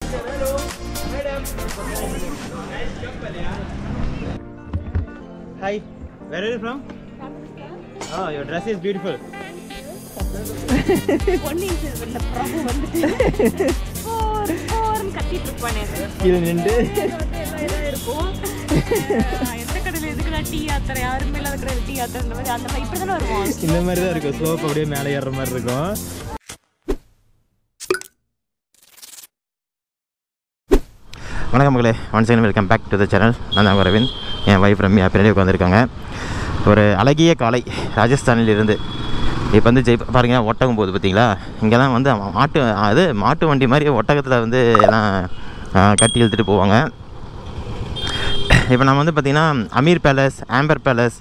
Hi, where are you from? Oh, your dress is beautiful. கீழே நின்று இந்த மாதிரி தான் இருக்கும். ஸ்லோப் அப்படியே மேலே ஏறுற மாதிரி இருக்கும். வணக்கம் மகளே, once again welcome back to the channel. நான் தான் அரவிந்த். என் வைஃப் ரம்யா பின்னாடி உட்காந்துருக்காங்க. ஒரு அழகிய காலை ராஜஸ்தானில் இருந்து இப்போ வந்து பாருங்கள், ஒட்டகம் போகுது பார்த்தீங்களா? இங்கெல்லாம் வந்து மாட்டு வண்டி மாதிரி ஒட்டகத்தில் வந்து எல்லாம் கட்டி இழுத்துட்டு போவாங்க. இப்போ நம்ம வந்து பார்த்திங்கன்னா அமீர் பேலஸ், ஆம்பர் பேலஸ்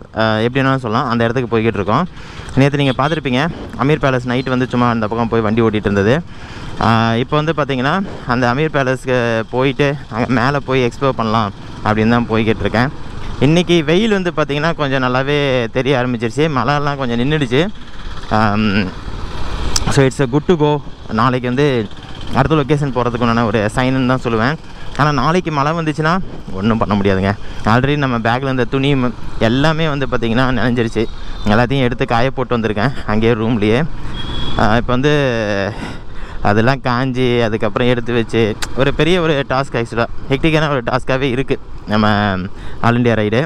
எப்படின்னா சொல்லலாம், அந்த இடத்துக்கு போய்கிட்டு இருக்கோம். நேற்று நீங்கள் பார்த்துருப்பீங்க, அமீர் பேலஸ் நைட் வந்து சும்மா அந்த பக்கம் போய் வண்டி ஓட்டிகிட்டு இருந்தது. இப்போ வந்து பார்த்திங்கன்னா அந்த அமீர் பேலஸ்க்கு போயிட்டு அங்கே மேலே போய் எக்ஸ்ப்ளோர் பண்ணலாம் அப்படின்னு தான் போய்கிட்டு இருக்கேன். இன்றைக்கி வெயில் வந்து பார்த்திங்கன்னா கொஞ்சம் நல்லாவே தெரிய ஆரம்பிச்சிருச்சு. மழைலாம் கொஞ்சம் நின்றுடுச்சு. So it's good to go. நாளைக்கு வந்து அடுத்த லொக்கேஷன் போகிறதுக்கு உண்டான ஒரு சைனுன்னு தான் சொல்லுவேன். ஆனால் நாளைக்கு மழை வந்துச்சுன்னா ஒன்றும் பண்ண முடியாதுங்க. ஆல்ரெடி நம்ம பேக்கில் இருந்த துணி எல்லாமே வந்து பார்த்திங்கன்னா நனைஞ்சிருச்சு. எல்லாத்தையும் எடுத்து காய போட்டு வந்திருக்கேன் அங்கேயே ரூம்லேயே. இப்போ வந்து அதெல்லாம் காஞ்சி அதுக்கப்புறம் எடுத்து வச்சு ஒரு பெரிய ஒரு டாஸ்க், ஆக்சுவலாக ஹெக்டிக்கான ஒரு டாஸ்க்காகவே இருக்குது நம்ம ஆல் இண்டியா ரைடு.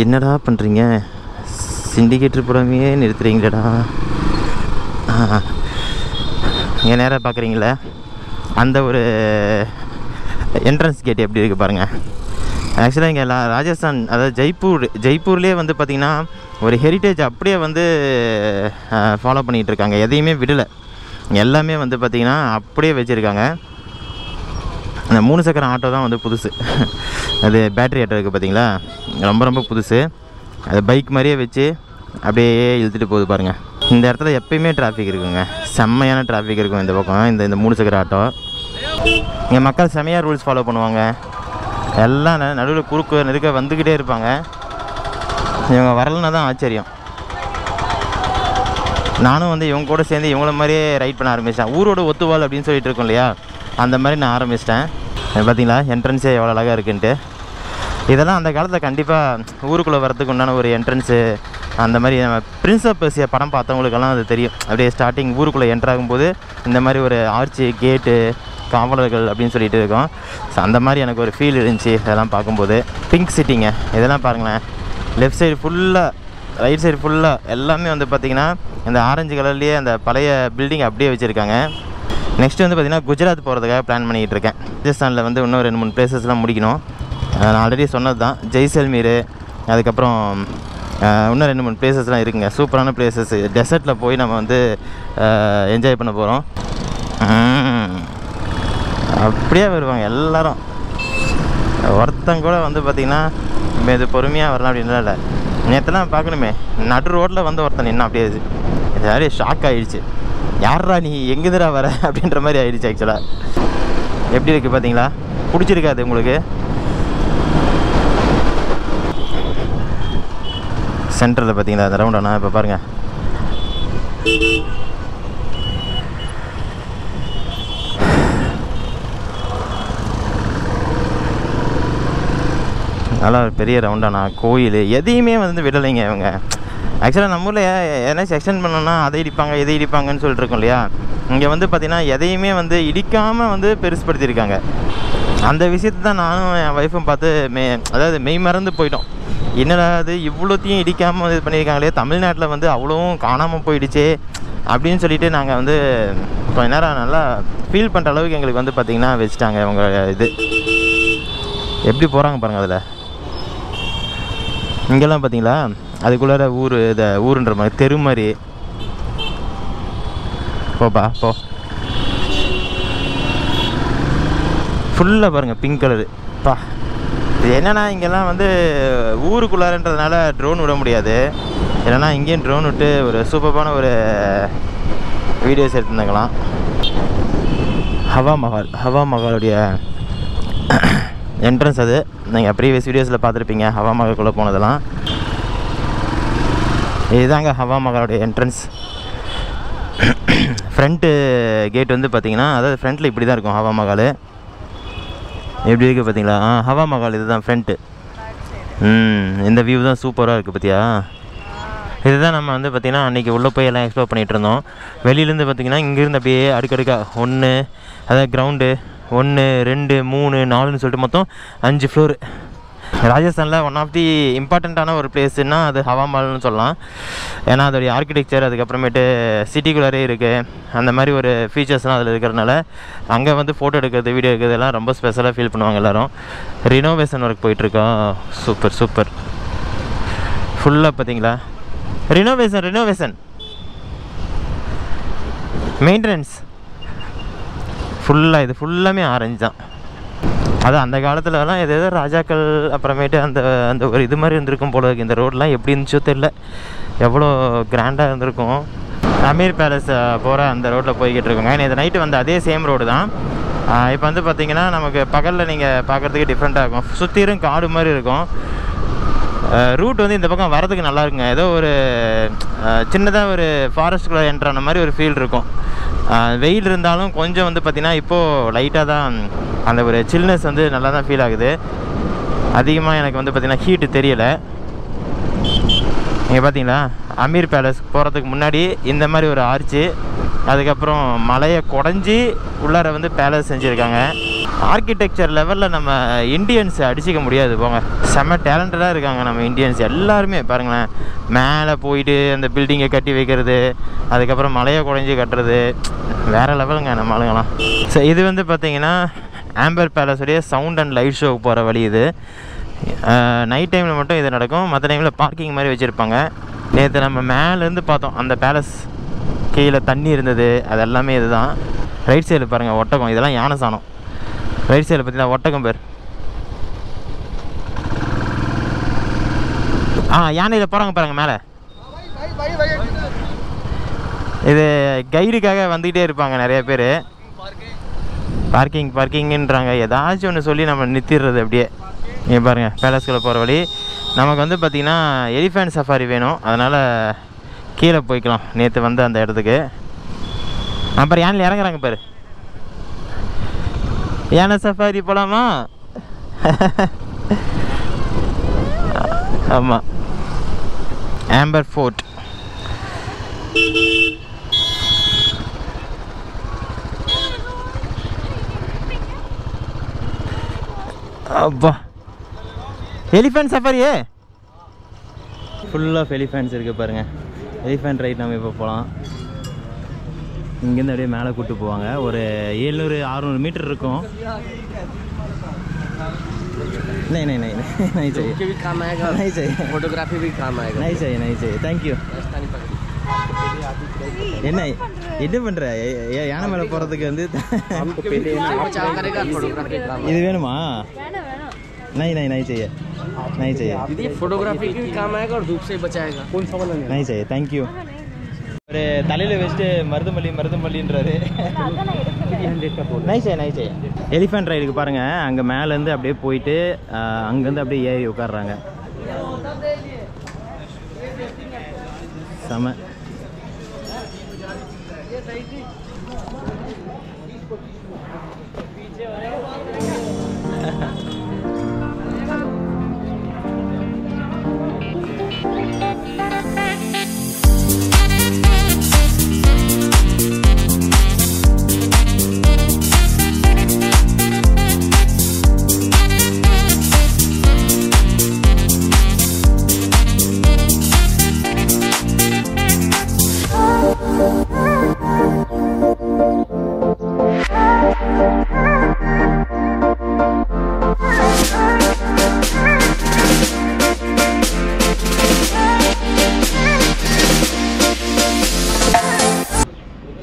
என்னடா பண்ணுறீங்க? சிண்டிகேட்டர் புறமே நிறுத்துறீங்களடா. இங்கே நேராக பார்க்குறீங்களே, அந்த ஒரு என்ட்ரன்ஸ் கேட் எப்படி இருக்குது பாருங்கள். ஆக்சுவலாக இங்கே ராஜஸ்தான், அதாவது ஜெய்ப்பூர்லேயே வந்து பார்த்திங்கன்னா ஒரு ஹெரிட்டேஜ் அப்படியே வந்து ஃபாலோ பண்ணிகிட்டு இருக்காங்க. எதையுமே விடலை. எல்லாமே வந்து பார்த்திங்கன்னா அப்படியே வச்சுருக்காங்க. அந்த 3 சக்கர ஆட்டோ தான் வந்து புதுசு. அது பேட்ரி ஆட்டோ இருக்குது பார்த்தீங்களா, ரொம்ப ரொம்ப புதுசு. அது பைக் மாதிரியே வச்சு அப்படியே இழுத்துட்டு போகுது பாருங்கள். இந்த இடத்துல எப்பயுமே டிராஃபிக் இருக்குங்க, செம்மையான டிராஃபிக் இருக்கும் இந்த பக்கம். இந்த 3 சக்கர ஆட்டோ இங்கே மக்கள் செம்மையாக ரூல்ஸ் ஃபாலோ பண்ணுவாங்க. எல்லாம் நடுவில் குறுக்கு நெருக்க வந்துக்கிட்டே இருப்பாங்க. இவங்க வரலன்னா தான் ஆச்சரியம். நானும் வந்து இவங்க கூட சேர்ந்து இவங்கள மாதிரியே ரைட் பண்ண ஆரம்பிச்சிட்டேன். ஊரோட ஒத்துவாள் அப்படின்னு சொல்லிட்டு இருக்கோம் இல்லையா, அந்த மாதிரி நான் ஆரம்பிச்சிட்டேன். பார்த்தீங்களா என்ட்ரன்ஸே எவ்வளோ அழகாக இருக்குன்ட்டு. இதெல்லாம் அந்த காலத்தில் கண்டிப்பாக ஊருக்குள்ளே வரதுக்கு உண்டான ஒரு என்ட்ரன்ஸு. அந்த மாதிரி நம்ம பிரின்ஸ் ஆஃப் பெர்சியா படம் பார்த்தவங்களுக்கெல்லாம் அது தெரியும். அப்படியே ஸ்டார்டிங் ஊருக்குள்ளே என்ட்ராகும்போது இந்த மாதிரி ஒரு ஆர்ச்சி, கேட்டு, காவலர்கள் அப்படின்னு சொல்லிட்டு இருக்கோம். ஸோ அந்த மாதிரி எனக்கு ஒரு ஃபீல் இருந்துச்சு இதெல்லாம் பார்க்கும்போது. பிங்க் சிட்டிங்க இதெல்லாம் பாருங்களேன். லெஃப்ட் சைடு ஃபுல்லாக, ரைட் சைடு ஃபுல்லாக எல்லாமே வந்து பார்த்திங்கன்னா இந்த ஆரஞ்சு கலர்லேயே அந்த பழைய பில்டிங் அப்படியே வச்சுருக்காங்க. நெக்ஸ்ட்டு வந்து பார்த்திங்கன்னா குஜராத் போகிறதுக்காக பிளான் பண்ணிக்கிட்டு இருக்கேன். ராஜஸ்தானில் வந்து இன்னும் 2-3 பிளேசஸ்லாம் முடிக்கணும். நான் ஆல்ரெடி சொன்னது தான், ஜெய்சல்மீர், அதுக்கப்புறம் இன்னும் 2-3 பிளேசஸ்லாம் இருக்குங்க. சூப்பரான பிளேசஸ். டெசர்ட்டில் போய் நம்ம வந்து என்ஜாய் பண்ண போகிறோம். அப்படியே வருவாங்க எல்லோரும். ஒருத்தங்க கூட வந்து பார்த்திங்கன்னா இது பொறுமையாக வரலாம் அப்படின்லாம் இல்லை. நேற்றுலாம் பார்க்கணுமே, நடு ரோட்டில் வந்து ஒருத்தன் நின்று அப்படியே நிறைய ஷாக் ஆகிடுச்சு. யாரா நீ எங்கேதுரா வர அப்படின்ற மாதிரி ஆகிடுச்சு. ஆக்சுவலாக எப்படி இருக்குது பார்த்தீங்களா? பிடிச்சிருக்காது உங்களுக்கு? சென்டரில் பார்த்தீங்களா அந்த ரவுண்டானா? இப்போ பாருங்கள், நல்லா ஒரு பெரிய ரவுண்டானா. கோயில் எதையுமே வந்து விடலைங்க இவங்க. ஆக்சுவலாக நம்ம ஊரில் எதனாச்சும் எக்ஸ்டெண்ட் பண்ணோன்னா அதை இடிப்பாங்க இதை இடிப்பாங்கன்னு சொல்லிட்டு இருக்கோம் இல்லையா. இங்கே வந்து பார்த்திங்கன்னா எதையுமே வந்து இடிக்காமல் வந்து பெருசுப்படுத்தியிருக்காங்க. அந்த விஷயத்தை தான் நானும் என் ஒய்ஃபும் பார்த்து அதாவது மெய் மறந்து போயிட்டோம். என்னடா அது இவ்வளோத்தையும் இடிக்காமல் இது பண்ணியிருக்காங்களே, தமிழ்நாட்டில் வந்து அவ்வளோவும் காணாமல் போயிடுச்சே அப்படின்னு சொல்லிட்டு நாங்கள் வந்து கொஞ்ச நேரம் நல்லா ஃபீல் பண்ணுற அளவுக்கு எங்களுக்கு வந்து பார்த்திங்கன்னா வச்சுட்டாங்க அவங்க. இது எப்படி போகிறாங்க பாருங்கள். அதில் இங்கெல்லாம் பார்த்தீங்களா அதுக்குள்ளார ஊர், இதை ஊருன்ற மாதிரி தெரு மாதிரி. போப்பா போ. ஃபுல்லாக பாருங்கள் பிங்க் கலரு. பா இது என்னென்னா இங்கெல்லாம் வந்து ஊருக்குள்ளாரன்றதுனால ட்ரோன் விட முடியாது. இல்லைனா இங்கேயும் ட்ரோன் விட்டு ஒரு சூப்பரான ஒரு வீடியோஸ் எடுத்துருந்தாங்களாம். ஹவா மஹாலுடைய என்ட்ரன்ஸ் அது. நீங்கள் ப்ரீவியஸ் வீடியோஸில் பார்த்துருப்பீங்க ஹவா மஹாலுக்குள்ளே போனதெல்லாம். இதுதாங்க ஹவா மஹாலுடைய என்ட்ரன்ஸ். ஃப்ரண்ட்டு கேட் வந்து பார்த்திங்கன்னா, அதாவது ஃப்ரண்ட்டில் இப்படி தான் இருக்கும் ஹவா மஹால். எப்படி இருக்குது பார்த்தீங்களா? ஹவா மஹால் இதுதான் ஃப்ரண்ட்டு. இந்த வியூ தான் சூப்பராக இருக்குது பார்த்தியா? இதுதான் நம்ம வந்து பார்த்திங்கன்னா அன்றைக்கி உள்ளே போய் எல்லாம் எக்ஸ்ப்ளோர் பண்ணிகிட்டு இருந்தோம். வெளியிலேருந்து பார்த்திங்கன்னா இங்கேருந்து அப்படியே அடுக்கடுக்காக 1, அதாவது கிரவுண்டு 1, 2, 3, 4ன்னு சொல்லிட்டு மொத்தம் 5 ஃப்ளோரு. ராஜஸ்தானில் ஒன் ஆஃப் தி இம்பார்ட்டண்ட்டான ஒரு பிளேஸ்னால் அது ஹவா மஹால்னு சொல்லலாம். ஏன்னா அதோடைய ஆர்கிடெக்சர், அதுக்கப்புறமேட்டு சிட்டிக்குள்ளே இருக்குது, அந்த மாதிரி ஒரு ஃபீச்சர்ஸ்லாம் அதில் இருக்கிறதுனால அங்கே வந்து ஃபோட்டோ எடுக்கிறது, வீடியோ எடுக்கிறது எல்லாம் ரொம்ப ஸ்பெஷலாக ஃபீல் பண்ணுவாங்க எல்லோரும். ரினோவேஷன் ஒர்க் போயிட்டுருக்கோம். Super super. ஃபுல்லாக பார்த்தீங்களா ரினோவேஷன் மெயின்டெனன்ஸ் ஃபுல்லாக. இது ஃபுல்லாமே ஆரஞ்சு தான். அது அந்த காலத்துலலாம் எது ராஜாக்கள் அப்புறமேட்டு அந்த அந்த ஒரு இது மாதிரி இருந்திருக்கும் போல இருக்குது. இந்த ரோடெலாம் எப்படி இருந்துச்சோ தெரில, எவ்வளோ கிராண்டாக இருந்திருக்கும். அமீர் பேலஸ் போகிற அந்த ரோட்டில் போய்கிட்டு இருக்கோங்க. நேற்று நைட்டு வந்து அதே சேம் ரோடு தான். இப்போ வந்து பார்த்திங்கன்னா நமக்கு பகலில் நீங்கள் பார்க்குறதுக்கு டிஃப்ரெண்ட்டாக இருக்கும். சுற்றிலும் காடு மாதிரி இருக்கும். ரூட் வந்து இந்த பக்கம் வரதுக்கு நல்லா இருக்குங்க. ஏதோ ஒரு சின்னதாக ஒரு ஃபாரஸ்ட்டுக்குள்ளே என்ட்ரான மாதிரி ஒரு ஃபீல் இருக்கும். வெயில் இருந்தாலும் கொஞ்சம் வந்து பார்த்திங்கன்னா இப்போது லைட்டாக தான் அந்த ஒரு சில்னஸ் வந்து நல்லா தான் ஃபீல் ஆகுது. அதிகமாக எனக்கு வந்து பார்த்திங்கன்னா ஹீட்டு தெரியலை. நீங்கள் பார்த்தீங்களா அமீர் பேலஸ் போகிறதுக்கு முன்னாடி இந்த மாதிரி ஒரு ஆர்ச்சு, அதுக்கப்புறம் மலையை குடஞ்சி உள்ளார வந்து பேலஸ் செஞ்சுருக்காங்க. ஆர்கிடெக்சர் லெவலில் நம்ம இந்தியன்ஸ் அடிச்சிக்க முடியாது போங்க. செம்ம டேலண்டடாக இருக்காங்க நம்ம இந்தியன்ஸ் எல்லாருமே. பாருங்களேன், மேலே போயிட்டு அந்த பில்டிங்கை கட்டி வைக்கிறது, அதுக்கப்புறம் மலையை குடஞ்சி கட்டுறது, வேறு லெவலுங்க நம்ம ஆளுங்களாம். ஸோ இது வந்து பார்த்திங்கன்னா ஆம்பர் பேலஸுடைய சவுண்ட் அண்ட் லைட் ஷோவுக்கு போகிற வழி இது. நைட் டைமில் மட்டும் இது நடக்கும், மற்ற டைமில் பார்க்கிங் மாதிரி வச்சுருப்பாங்க. நேற்று நம்ம மேலேருந்து பார்த்தோம் அந்த பேலஸ், கீழே தண்ணி இருந்தது, அது எல்லாமே இது தான். ரைட் சைடில் பாருங்கள் ஒட்டகம், இதெல்லாம் யானை சாணம். ரைட் சைடில் பார்த்தீங்கன்னா ஒட்டகம் பேர். யானையில் போகிறாங்க பாருங்கள் மேலே. இது கைடுக்காக வந்துக்கிட்டே இருப்பாங்க நிறைய பேர். பார்க்கிங்குன்றாங்க, ஏதாச்சும் ஒன்று சொல்லி நம்ம நிறுத்திடுறது அப்படியே. இங்கே பாருங்கள் பேலஸ்குள்ளே போகிற வழி. நமக்கு வந்து பார்த்திங்கன்னா எலிஃபண்ட் சஃபாரி வேணும், அதனால் கீழே போய்க்கலாம். நேற்று வந்து அந்த இடத்துக்கு அப்புறம் யானையில் இறங்குறாங்க பாரு. யானை சஃபாரி போகலாமா? ஆமாம், ஆம்பர் ஃபோர்ட். அப்பா, எலிஃபண்ட் சஃபாரியே ஃபுல் ஆஃப் எலிஃபண்ட்ஸ் இருக்குது பாருங்கள். எலிஃபண்ட் ரைட் நம்ம இப்போ போகலாம். இங்கேருந்து அப்படியே மேலே கூப்பிட்டு போவாங்க. ஒரு 700-600 மீட்டர் இருக்கும். नहीं नहीं नहीं नहीं चाहिए, भी काम आएगा, नहीं चाहिए, फोटोग्राफी भी काम आएगा, नहीं चाहिए थैंक यू. என்ன என்ன பண்ணுற? யானை மேலே போகிறதுக்கு வந்து இது வேணுமா? नहीं नहीं नहीं चाहिए, नहीं चाहिए. दीदी फोटोग्राफी भी काम आएगा और धूप से बचाएगा. कौन सा वाला? नहीं चाहिए थैंक यू. ஒரு தலையில் வச்சுட்டு மருதுமல்லின்றாரு. Nice nice. எலிஃபண்ட் ரைடுக்கு பாருங்கள், அங்கே மேலேருந்து அப்படியே போயிட்டு அங்கேருந்து அப்படியே ஏறி உட்காடுறாங்க. செம.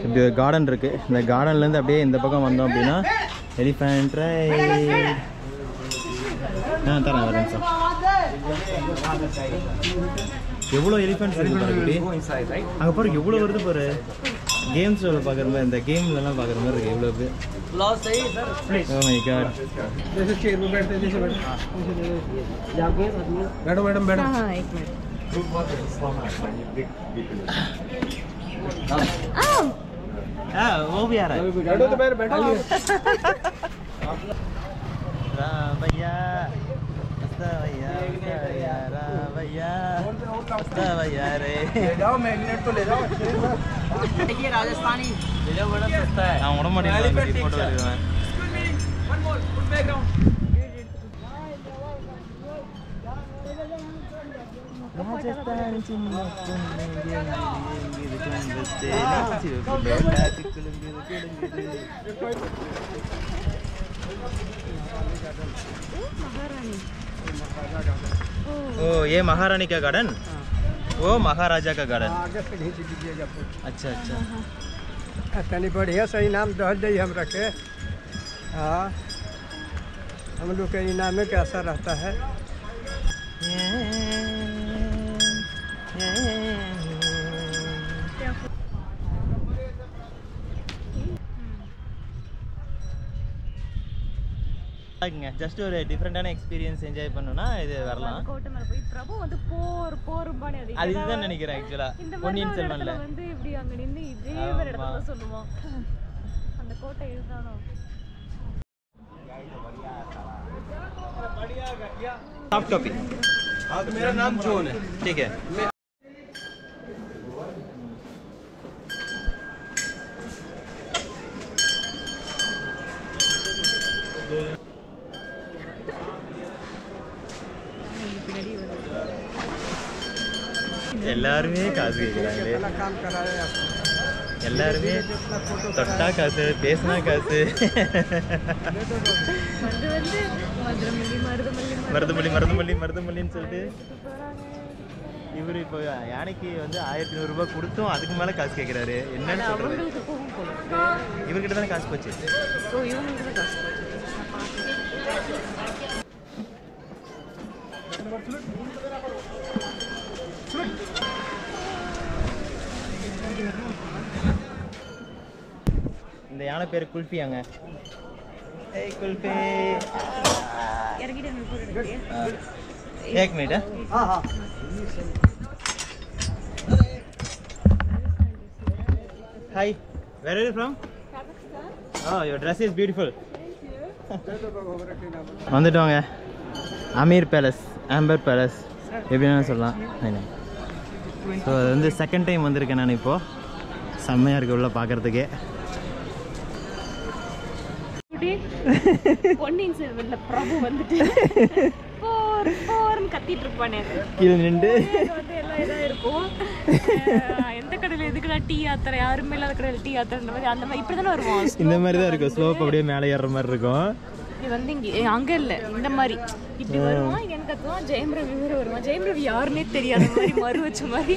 இப்படி ஒரு கார்டன் இருக்குது. இந்த கார்டன்லேருந்து அப்படியே இந்த பக்கம் வந்தோம் அப்படின்னா எலிஃபண்ட் ரைட். தரேன் ஒரு நிமிஷம். எவ்வளோ எலிஃபண்ட்ஸ் இருக்குது பாருங்க. அங்கே பாருங்க எவ்வளோ வருது பாரு. கேம்ஸ் பார்க்குற மாதிரி, இந்த கேம்லலாம் பார்க்குற மாதிரி இருக்குது எவ்வளோ பேர். Oh my God. बैठो मैडम बैठो. हाँ एक मिनट. वो भी आ रहा है। बैठो तो बैठो। रावैया रावैया रावैया रावैया रे। ले जाओ मैग्नेट तो ले जाओ। देखिए राजस्थानी ये बड़ा सस्ता है। நான் உட மாட்டேன் போட்டோ எடுக்கிறேன். One more full background. Rajasthan சின்ன ओ ये महारानी का गार्डन, वो महाराजा का गार्डन। आगे से खींच दीजिएगा। अच्छा अच्छा तनी बढ़िया सही नाम दह दी हम रखे। हाँ हम लोग के इनामे का असर रहता है। ஜஸ்ட் ஒரு டிஃப்ரெண்டான எக்ஸ்பீரியன்ஸ் என்ஜாய் பண்ணனும்னா இது வரலாம். கோட்டை மேல போய் பிரபு வந்து போர்பானே அது இதுதான் நினைக்கிறேன் ஆக்சுவலா. பொன்னியின் செல்வன்ல வந்து இப்படி அங்க நின்னு இதே ஒரு இடத்துல சொல்லுவான். அந்த கோட்டை இதுதானோ. Soft copy. हाँ तो मेरा नाम जॉन है। ठीक है। எல்லாருமே காசு கேக்குறாங்களே. काम कराए आपको। எல்லாருமே தொட்டா காசு, பேசினா காசு. வந்து மதுரமல்லி மருதமல்லி மருதமல்லி மருதமல்லின்னு சொல்லிட்டு இவர் இப்போ யானைக்கு வந்து 1500 ரூபாய் கொடுத்தோம், அதுக்கு மேலே காசு கேட்குறாரு. என்னன்னு சொல்றது? இவர்கிட்ட தானே காசு போச்சு. இந்த யானை பேர் குல்ஃபியாங்க. ஏய் குல்ஃபி एक मिनट है। हाँ हाँ Hi, where are you from? Oh, your dress is beautiful. வந்துட்டோங்க. அமீர் பேலஸ், ஆம்பர் பேலஸ் எப்படின்னு சொல்லலாம். ஸோ அது வந்து செகண்ட் டைம் வந்திருக்கேன் நான். இப்போது செம்மையாக இருக்குது உள்ள பார்க்குறதுக்கே. பொன்னியின் செல்வன்ல பிரபு வந்துட்டு போர்னு கத்திட்டு இருப்பானே. கீழே நின்று வந்து எல்லாம் இதா இருக்கும். எந்த கடையில் எதுக்குடா டீ யாத்திரை, யாருமே இல்லாத கடையில் டீ யாத்திரைன்ற மாதிரி அந்த மாதிரி இப்படி தானே வருவோம். இந்த மாதிரி தான் இருக்கும். ஸ்லோப் அப்படியே மேலே ஏறுற மாதிரி இருக்கும். இது வந்து இங்கே அங்கே இல்லை, இந்த மாதிரி இப்படி வருவான். இங்கே என்ன கத்துவான், ஜெயம் ரவி வேற வருவான். ஜெயம் ரவி யாருன்னே தெரியாத மாதிரி மறு வச்ச மாதிரி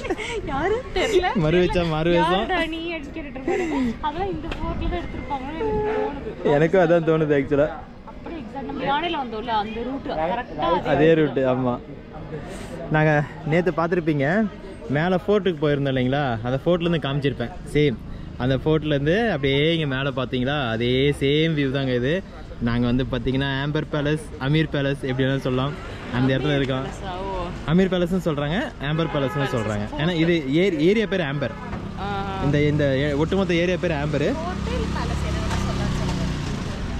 யாரும் தெரியல. மறு வச்சா மறு வச்சோம் நீ அடிச்சு கேட்டுட்டு இருப்பாரு. அதெல்லாம் இந்த போர்ட்ல தான் எடுத்திருப்பாங்கன்னு எனக்கு தோணுது. எனக்கும் அதான் தோணுது ஆக்சுவலாக. அப்படி எக்ஸாக்ட் நம்ம யானையில் வந்தோம்ல அந்த ரூட்டு கரெக்டாக அதே ரூட்டு. ஆமாம், நாங்கள் நேற்று பார்த்துருப்பீங்க மேலே ஃபோர்ட்டுக்கு போயிருந்தோம் இல்லைங்களா, அந்த ஃபோர்ட்லேருந்து காமிச்சிருப்பேன். சேம் அந்த ஃபோர்ட்லேருந்து அப்படியே இங்கே மேலே பார்த்தீங்களா அதே சேம் வியூ தாங்க இது. நாங்கள் வந்து பார்த்தீங்கன்னா ஆம்பர் பேலஸ், அமீர் பேலஸ் எப்படி வேணாலும் சொல்லலாம், அந்த இடத்துல இருக்கோம். அமீர் பேலஸ்னு சொல்கிறாங்க, ஆம்பர் பேலஸ்னு சொல்கிறாங்க. ஏன்னா இது ஏரியா பேர் ஆம்பர். இந்த ஒட்டுமொத்த ஏரியா பேர் ஆம்பரு.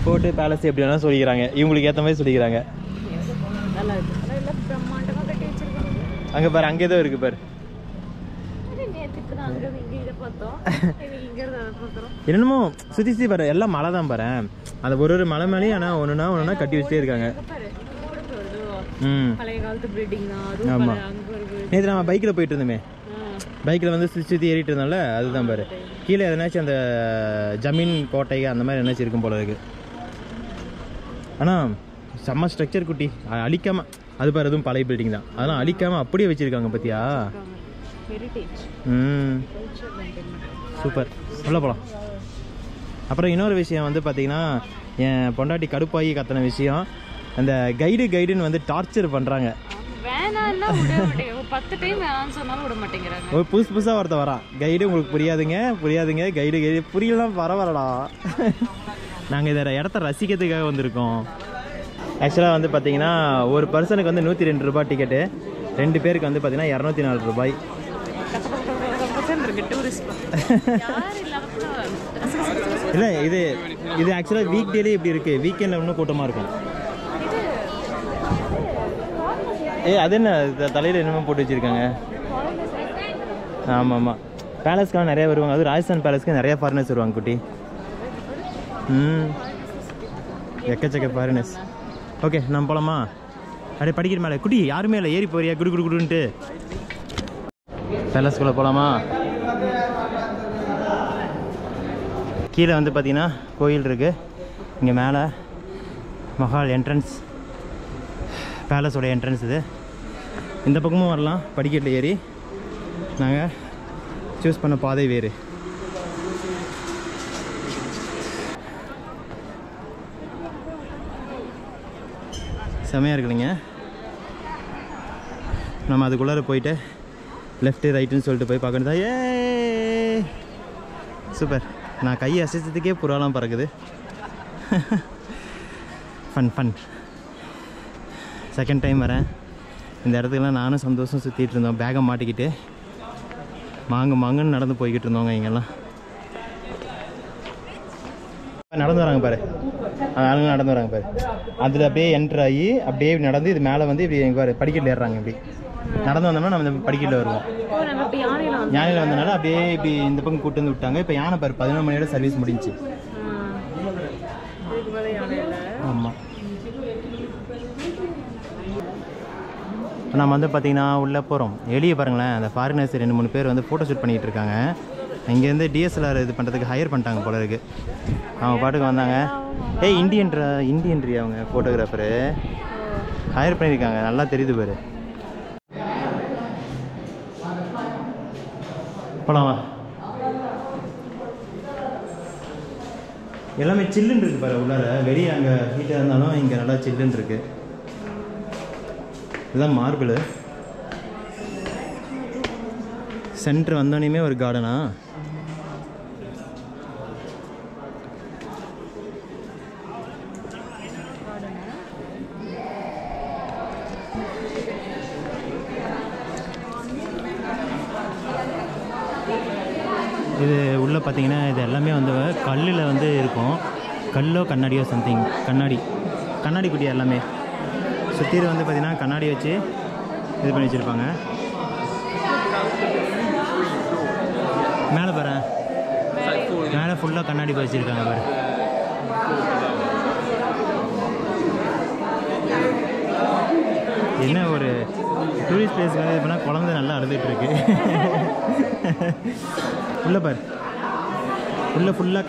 ஃபோர்ட்டு பேலஸ் எப்படி வேணாலும் சொல்லிக்கிறாங்க, இவங்களுக்கு ஏற்ற மாதிரி சொல்லிக்கிறாங்க. அங்கே பாரு, அங்கே ஏதோ இருக்குது பாரு. என்னமோ சுற்றி சுற்றி பாரு, எல்லாம் மலை தான் பாரு. அந்த ஒரு மலை மேலேயும் ஆனால் ஒன்றுனா கட்டி வச்சுட்டே இருக்காங்க. ஆமாம், நேற்று நம்ம பைக்கில் போயிட்டு இருந்தோமே, பைக்கில் வந்து சுற்றி சுற்றி ஏறிட்டு இருந்தோம்ல, அதுதான் பாரு. கீழே எதனாச்சும் அந்த ஜமீன் கோட்டை அந்த மாதிரி என்னாச்சும் இருக்கும் போல இருக்கு. ஆனால் செம்ம ஸ்ட்ரக்சர் குட்டி, அழிக்காம. அது பாரு, எதுவும் பழைய பில்டிங் தான், அதெல்லாம் அழிக்காம அப்படியே வச்சிருக்காங்க பார்த்தியா. சூப்பர், உள்ள போகலாம். அப்புறம் இன்னொரு விஷயம் வந்து பார்த்தீங்கன்னா, என் பொண்டாட்டி கடுப்பாகி கத்தின விஷயம், அந்த கைடுன்னு வந்து டார்ச்சர் பண்ணுறாங்க. ஒரு புதுசாக ஒருத்த வரான், கைடு உங்களுக்கு புரியாதுங்க கைடு புரியலாம், பரவாயில்லடா. நாங்கள் இதை இடத்த ரசிக்கிறதுக்காக வந்திருக்கோம். ஆக்சுவலாக வந்து பார்த்தீங்கன்னா ஒரு பர்சனுக்கு வந்து 102 ரூபாய் டிக்கெட்டு, 2 பேருக்கு வந்து பார்த்தீங்கன்னா 204 ரூபாய். இல்லை இது ஆக்சுவலாக வீக் டேலே இப்படி இருக்குது, வீக்கெண்டில் இன்னும் கூட்டமாக இருக்கும். அது என்ன தலையில் என்னமோ போட்டு வச்சுருக்காங்க? ஆமாம் ஆமாம், பேலஸ்க்கெலாம் நிறையா வருவாங்க. அது ராஜஸ்தான் பேலஸ்க்கு நிறையா ஃபாரினர்ஸ் வருவாங்க குட்டி. எக்கச்சக்க ஃபாரினர்ஸ். ஓகே நம்ம போகலாமா? அப்படியே படிக்கிற மேலே குட்டி யாருமே இல்லை, ஏறி போறியா குடு குடு குடுன்ட்டு? பேலஸ்குள்ளே போகலாமா? கீழே வந்து பார்த்தீங்கன்னா கோயில் இருக்குது, இங்கே மேலே மஹால் என்ட்ரன்ஸ், பேலஸோட என்ட்ரன்ஸ் இது. இந்த பக்கமும் வரலாம், படிக்கட்டில் ஏறி. நாங்கள் சூஸ் பண்ண பாதை வேறு. செமையாக இருக்குதுங்க. நம்ம அதுக்குள்ளார போயிட்டு லெஃப்ட்டு ரைட்டுன்னு சொல்லிட்டு போய் பார்க்கணும் தான். ஏ சூப்பர், நான் கையை அசைச்சதுக்கே புறாலாம் பறக்குது. Fun fun. செகண்ட் டைம் வரேன் இந்த இடத்துக்குலாம். நானும் சந்தோஷம் சுற்றிட்டு இருந்தோம், பேகை மாட்டிக்கிட்டு மாங்குன்னு நடந்து போய்கிட்டு இருந்தோங்க. இங்கெல்லாம் நடந்து வராங்க பாரு, ஆளுங்க நடந்து வராங்க பாரு. அதில் அப்படியே என்ட்ரு ஆகி அப்படியே நடந்து இது மேலே வந்து இப்படி எங்கள் பாரு படிக்கட்டில் ஏறுறாங்க. இப்படி நடந்து வந்தோம்னா நம்ம இந்த படிக்கட்டில் வருவோம். யானையில் வந்தனால அப்படியே இப்படி இந்த பக்கம் கூட்டு வந்து விட்டாங்க. இப்போ யானை பாரு 11 மணியோட சர்வீஸ் முடிஞ்சிச்சு. ஆமாம், நம்ம வந்து பார்த்திங்கன்னா உள்ளே போகிறோம். வெளியே பாருங்களேன், அந்த ஃபாரினர்ஸ் 2-3 பேர் வந்து ஃபோட்டோ ஷூட் பண்ணிகிட்டு இருக்காங்க. இங்கேருந்து டிஎஸ்எல்ஆர் இது பண்ணுறதுக்கு ஹையர் பண்ணிட்டாங்க போல இருக்குது. அவங்க பாட்டுக்கு வந்தாங்க. இந்தியன்ட்ரி அவங்க ஃபோட்டோகிராஃபரு ஹையர் பண்ணியிருக்காங்க, நல்லா தெரியுது பாரு. போலாமா? எல்லாமே சில்லுன்னு இருக்குது பாரு உள்ளார. வெளியே அங்கே ஹீட்டாக இருந்தாலும் இங்கே நல்லா சில்லுன்னு இருக்குது. இதுதான் மார்பிள். சென்டர் வந்தோடனே ஒரு கார்டனா? இது உள்ளே பார்த்தீங்கன்னா இது எல்லாமே வந்து கல்லில் வந்து இருக்கும். கல்லோ கண்ணாடியோ சம்திங். கண்ணாடி குட்டி எல்லாமே சுற்றியில் வந்து பார்த்திங்கன்னா கண்ணாடி வச்சு இது பண்ணி வச்சுருப்பாங்க. மேலே பாரு, மேலே ஃபுல்லாக கண்ணாடி வச்சுருக்காங்க பாரு. என்ன ஒரு டூரிஸ்ட் பிளேஸ் இது பண்ணால் குழந்தை நல்லா அழுதுகிட்ருக்கு. உள்ளே பாரு, உள்ளே ஃபுல்லாக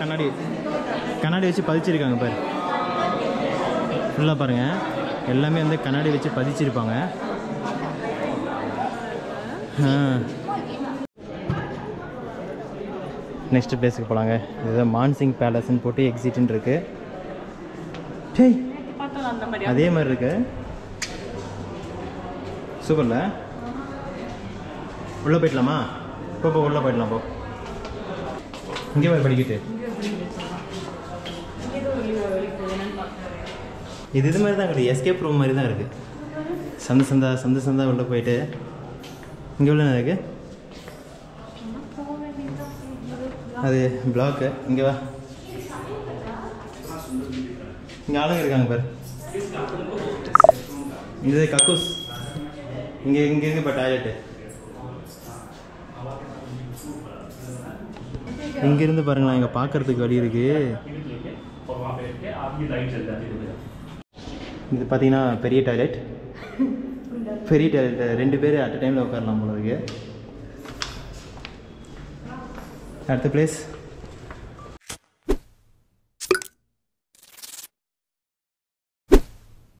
கண்ணாடி வச்சு பதிச்சிருக்காங்க பாரு. ஃபுல்லாக பாருங்கள், எல்லாமே வந்து கண்ணாடி வச்சு பதிச்சிருப்பாங்க. நெக்ஸ்ட் பிளேஸுக்கு போகலாங்க. இதுதான் மான்சிங் பேலஸ்ன்னு போட்டு எக்ஸிட்னு இருக்குது. அதே மாதிரி இருக்கு, சூப்பர்ல. உள்ளே போயிடலாமா? போ உள்ளே போயிடலாம். போ, இங்கே போய் படிக்கிட்டு இது மாதிரி தான் இருக்குது. எஸ்கேப் ரூம் மாதிரி தான் இருக்குது. சந்தா உள்ளே போயிட்டு இங்கே உள்ள இருக்கு. அது பிளாக்கு. இங்கே வா, இங்கே ஆளுங்க இருக்காங்க பாரு. இது கக்கூஸ். இங்கே இருக்கு இப்போ டாய்லெட்டு. இங்கேருந்து பாருங்களா, இங்கே பார்க்கறதுக்கு வழி இருக்குது. இது பார்த்தீங்கன்னா பெரிய டாய்லெட். 2 பேர் அட் டைமில் உட்காரலாம் போல இருக்கு. அடுத்த பிளேஸ்